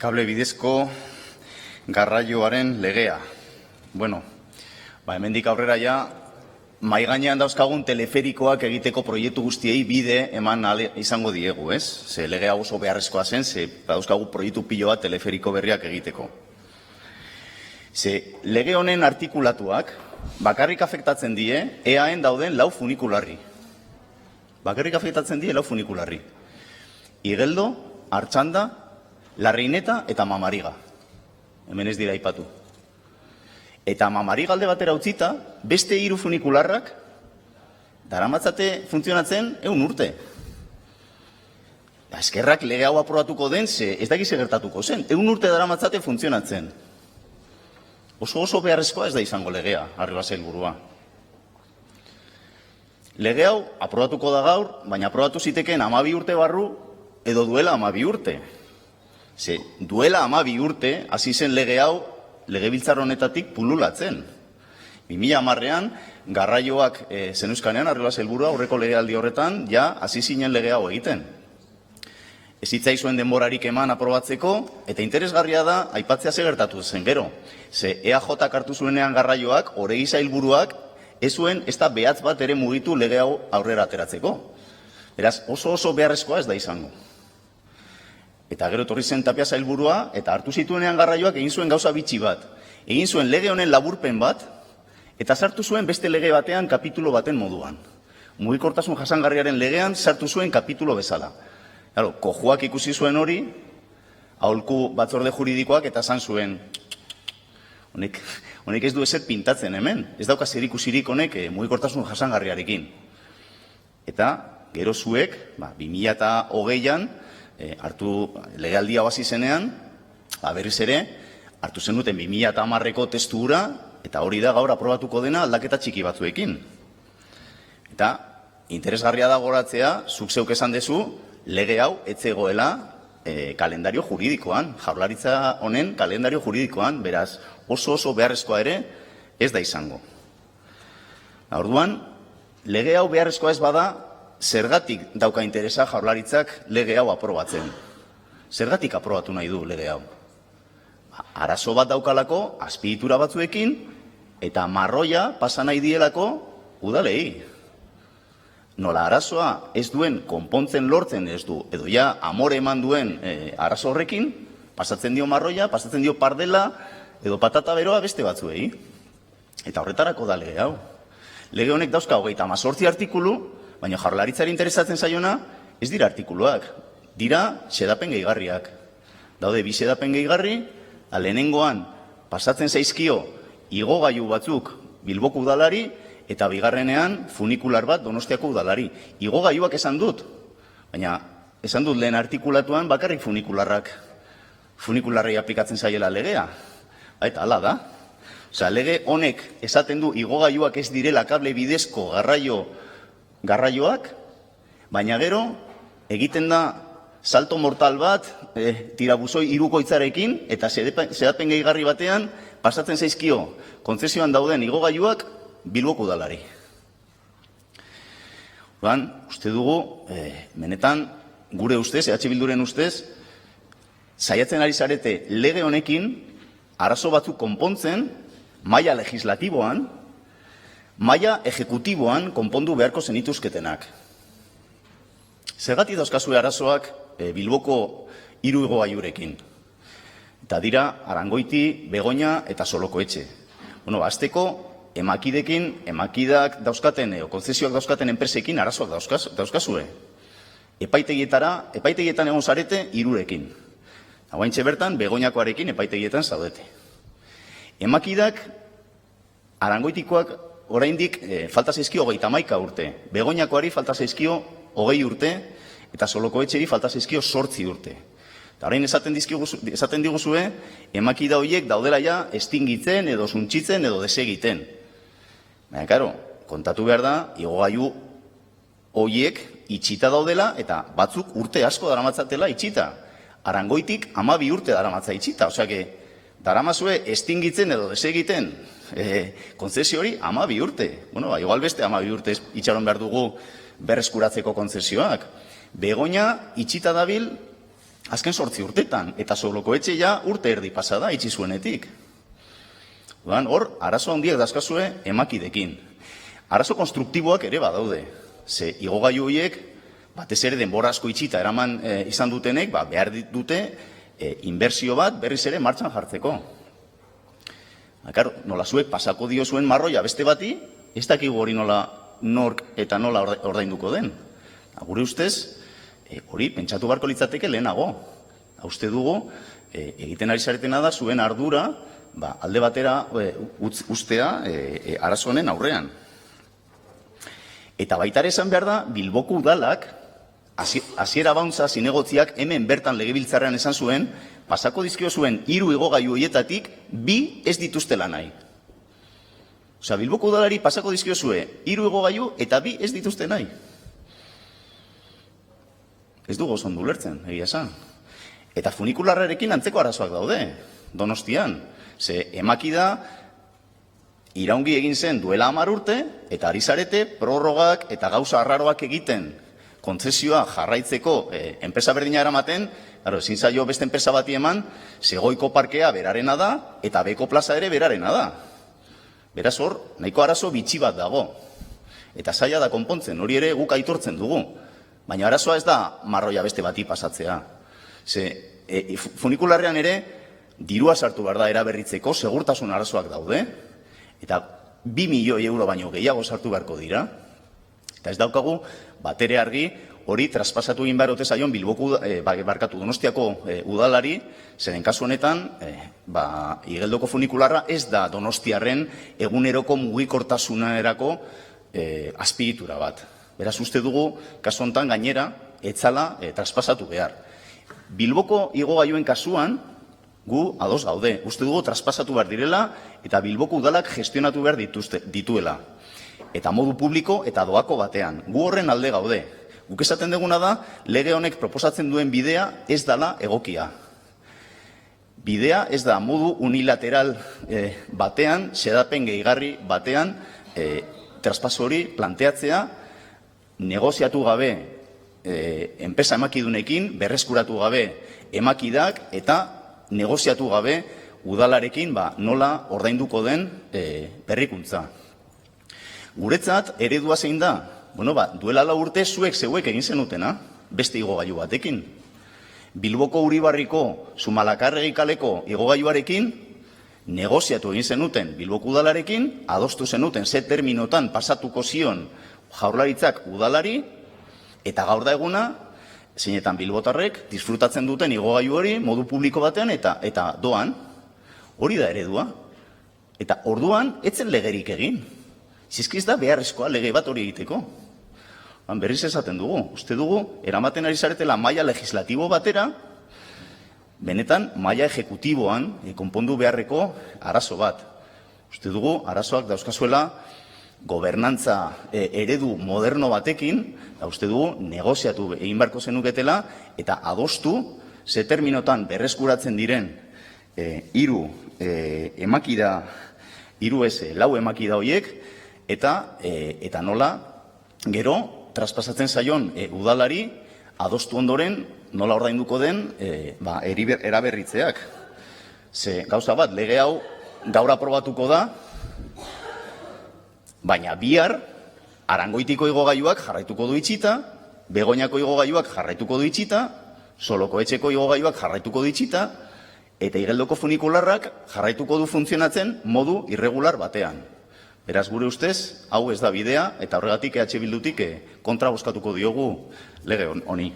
Kable bidezko garraioaren legea. Bueno, hemendik aurrera ja, mahai gainean dauzkagun teleferikoak egiteko proiektu guztiei bide eman izango diegu, ez? Ze lege hau oso beharrezkoa zen, ze dauzkagu proiektu pilo bat teleferiko berriak egiteko. Ze lege honen artikulatuak bakarrik afektatzen die EAen dauden 4 funikularri. Bakarrik afektatzen die 4 funikularri. Igeldo, Artxanda, Larreineta eta Mamariga. Hemen ez dira aipatu. Eta Mamariga alde batera utzita, beste 3 funikularrak daramatzate funtzionatzen 100 urte. Eskerrak lege hau aprobatuko den, ze ez dakiz gertatuko zen. 100 urte daramatzate funtzionatzen. Oso beharrezkoa ez da izango legea, Arriola sailburua. Lege hau aprobatuko da gaur, baina aprobatu zitekeen 12 urte barru edo duela 12 urte. Ze, duela 12 urte, hasi zen lege hau, legebiltzar honetatik pululatzen. 2010ean, garraioak zenuzkanean, Arriola sailburua, aurreko legealdi horretan, ja, hasi zinen lege hau egiten. Ez hitzaizuen denborarik eman aprobatzeko, eta interesgarria da, aipatzea ze gertatu zen gero. Ze, EAJ hartu zuenean garraioak, Oregi sailburuak, ez zuen, ez da behatz bat ere mugitu lege hau aurrera ateratzeko. Beraz, oso beharrezkoa ez da izango. Eta gero etorri zen Tapia sailburua, eta hartu zituenean garraioak egin zuen gauza bitxi bat. Egin zuen lege honen laburpen bat, eta sartu zuen beste lege batean kapitulo baten moduan. Mugikortasun jasangarriaren legean sartu zuen kapitulo bezala. Claro, kojuak ikusi zuen hori, aholku batzorde juridikoak eta esan zuen, honek ez du ezer pintatzen hemen, ez dauka zer ikusirik honek mugikortasun jasangarriarekin. Eta gero zuek, 2020an, hartu legealdia hasi zenean, berriz ere, hartu zen duten 2010ko testura, eta hori da gaur aprobatuko dena aldaketa txiki batzuekin. Eta interesgarria da goratzea, zuk zeuk esan dezu, lege hau etzegoela kalendario juridikoan, Jaurlaritza honen kalendario juridikoan, beraz oso beharrezkoa ere ez da izango. Orduan, lege hau beharrezkoa ez bada, zergatik dauka interesa Jaurlaritzak lege hau aprobatzen. Zergatik aprobatu nahi du lege hau? Arazo bat daukalako, azpiegitura batzuekin, eta marroia pasa nahi dielako udalei. Nola arazoa ez duen konpontzen lortzen ez du, edo ja amore eman duen arazo horrekin, pasatzen dio marroia, pasatzen dio pardela, edo patata beroa beste batzuei. Eta horretarako da lege hau. Lege honek dauzka 38 artikulu, baina Jaurlaritzari interesatzen zaiona, ez dira artikuluak, dira xedapen gehigarriak. Daude 2 xedapen gehigarri, lehenengoan pasatzen zaizkio igogailu batzuk Bilboko udalari, eta bigarrenean funikular bat Donostiako udalari. Igogailuak esan dut, baina esan dut lehen artikulatuan bakarrik funikularrei aplikatzen zaiela legea. Eta hala da. Osea, lege honek esaten du igogailuak ez direla kable bidezko garraioak, baina gero egiten da salto mortal bat tirabuzoi hirukoitzarekin eta xedapen gehigarri batean pasatzen zaizkio kontzesioan dauden igogailuak Bilboko udalari. Uste dugu, benetan, gure ustez, EH Bilduren ustez, saiatzen ari zarete lege honekin arazo batzuk konpontzen, maila legislatiboan, maila ejekutiboan konpondu beharko zenituzketenak. Zergatik dauzkazue arazoak Bilboko 3 igogailurekin. Eta dira Arangoiti, Begoña eta Solokoetxe. Azteko, emakidak dauzkaten, konzesioak dauzkaten enpresekin arazoak dauzkazue. Epaitegietan egon zarete 3rekin. Hauaintxe bertan, Begoñakoarekin epaitegietan zaudete. Emakidak, Arangoitikoak oraindik falta zaizkio 31 urte. Begoñakoari falta zaizkio 20 urte, eta Solokoetxeri falta zaizkio 8 urte. Eta orain esaten diguzue, emakida horiek daudela ja estingitzen, edo suntxitzen, edo desegiten. Baina, karo, kontatu behar da, igogailu horiek itxita daudela, eta batzuk urte asko daramatzatela itxita. Arangoitik 12 urte daramatza itxita. Osea, daramazue estingitzen edo desegiten kontzesio hori 12 urte. Igual beste 12 urte itxaron behar dugu berreskuratzeko kontzesioak. Begoña itxita dabil azken 8 urtetan, eta Soloko etxe ja urte erdi pasada itxi zuenetik. Hor, arazo handiak dazkazue emakidekin. Arazo konstruktiboak ere badaude. Ze igogailu horiek, batez ere denbora asko itxita eraman izan dutenek, behar dute inbertsio bat berriz ere martxan jartzeko. Nola zuek pasako dio zuen marroia beste bati, ez dakigu hori nola nork eta nola ordainduko den. Gure ustez, hori pentsatu beharko litzateke lehenago. Uste dugu, egiten ari zaretena da zuen ardura, alde batera ustea arazo honen aurrean. Eta baita ere esan behar da, Bilboko udalak, hasiera bauntza zinegotziak hemen bertan legebiltzarrean esan zuen, pasako dizkio zuen 3 igogailu horietatik 2 ez dituztela nahi. Osea, Bilboko udalari pasako dizkio zuen 3 igogailu eta 2 ez dituzte nahi. Ez dugu oso ondo ulertzen, egia esan. Eta funikularrarekin antzeko arazoak daude, Donostian. Ze emaki da, iraungi egin zen duela 10 urte, eta ari zarete prorrogak eta gauza arraroak egiten kontzesioa jarraitzeko enpresa berdina eramaten, ezin zaio beste enpresa bati eman, Segoiko parkea berarena da, eta Beko plaza ere berarena da. Beraz hor, nahiko arazo bitxi bat dago. Eta zaila da konpontzen, hori ere guk aitortzen dugu. Baina arazoa ez da marroia beste bati pasatzea. Ze, funikularrean ere, dirua sartu behar da eraberritzeko, segurtasun arazoak daude, eta 2 milioi euro baino gehiago sartu beharko dira. Eta ez daukagu, batere argi, hori traspasatu egin behar ote zaion barkatu Donostiako udalari, zeren kasu honetan, Igeldoko funikularra ez da Donostiarren eguneroko mugikortasunerako azpiegitura bat. Beraz uste dugu, kasu honetan gainera, etzala traspasatu behar. Bilboko igogailuen kasuan, gu ados gaude. Uste dugu traspasatu behar direla eta Bilboko udalak gestionatu behar dituela. Eta modu publiko eta doako batean. Gu horren alde gaude. Guk esaten duguna da, lege honek proposatzen duen bidea ez dala egokia. Bidea ez da modu unilateral batean, xedapen gehigarri batean, traspaso hori planteatzea, negoziatu gabe enpresa emakidunekin, berreskuratu gabe emakidak eta negoziatu gabe udalarekin nola ordainduko den berrikuntza. Guretzat eredua zein da? Duela 4 urte zuek zeuek egin zenutena, beste igogailu batekin. Bilboko Uribarriko Zumalakarregi kaleko igogailuarekin negoziatu egin zenuten Bilboko udalarekin, adostu zenuten ze terminotan pasatuko zion Jaurlaritzak udalari, eta gaur da eguna, zeinetan bilbotarrek disfrutatzen duten igogailu hori modu publiko batean eta doan, hori da eredua. Eta orduan, etzen legerik egin. Zizkiz da beharrezkoa lege bat hori egiteko. Berriz esaten dugu, uste dugu, eramaten ari zaretela maila legislatibo batera, benetan maila ejekutiboan konpondu beharreko arazo bat. Uste dugu, arazoak dauzkazuela gobernantza eredu moderno batekin, uste dugu, negoziatu egin beharko zenuketela, eta adostu, ze terminotan berreskuratzen diren 3 emakida, 4 emakida horiek, eta nola, gero, traspasatzen zaion udalari, adostu ondoren, nola ordainduko den, eraberritzeak. Ze, gauza bat, lege hau gaur aprobatuko da, baina bihar, Arangoitiko igogailuak jarraituko du itxita, Begoñako igogailuak jarraituko du itxita, Soloko etxeko igogailuak jarraituko du itxita, eta Igeldoko funikularrak jarraituko du funtzionatzen modu irregular batean. Beraz, gure ustez, hau ez da bidea, eta horregatik EH Bildutik kontra bozkatuko diogu lege honi.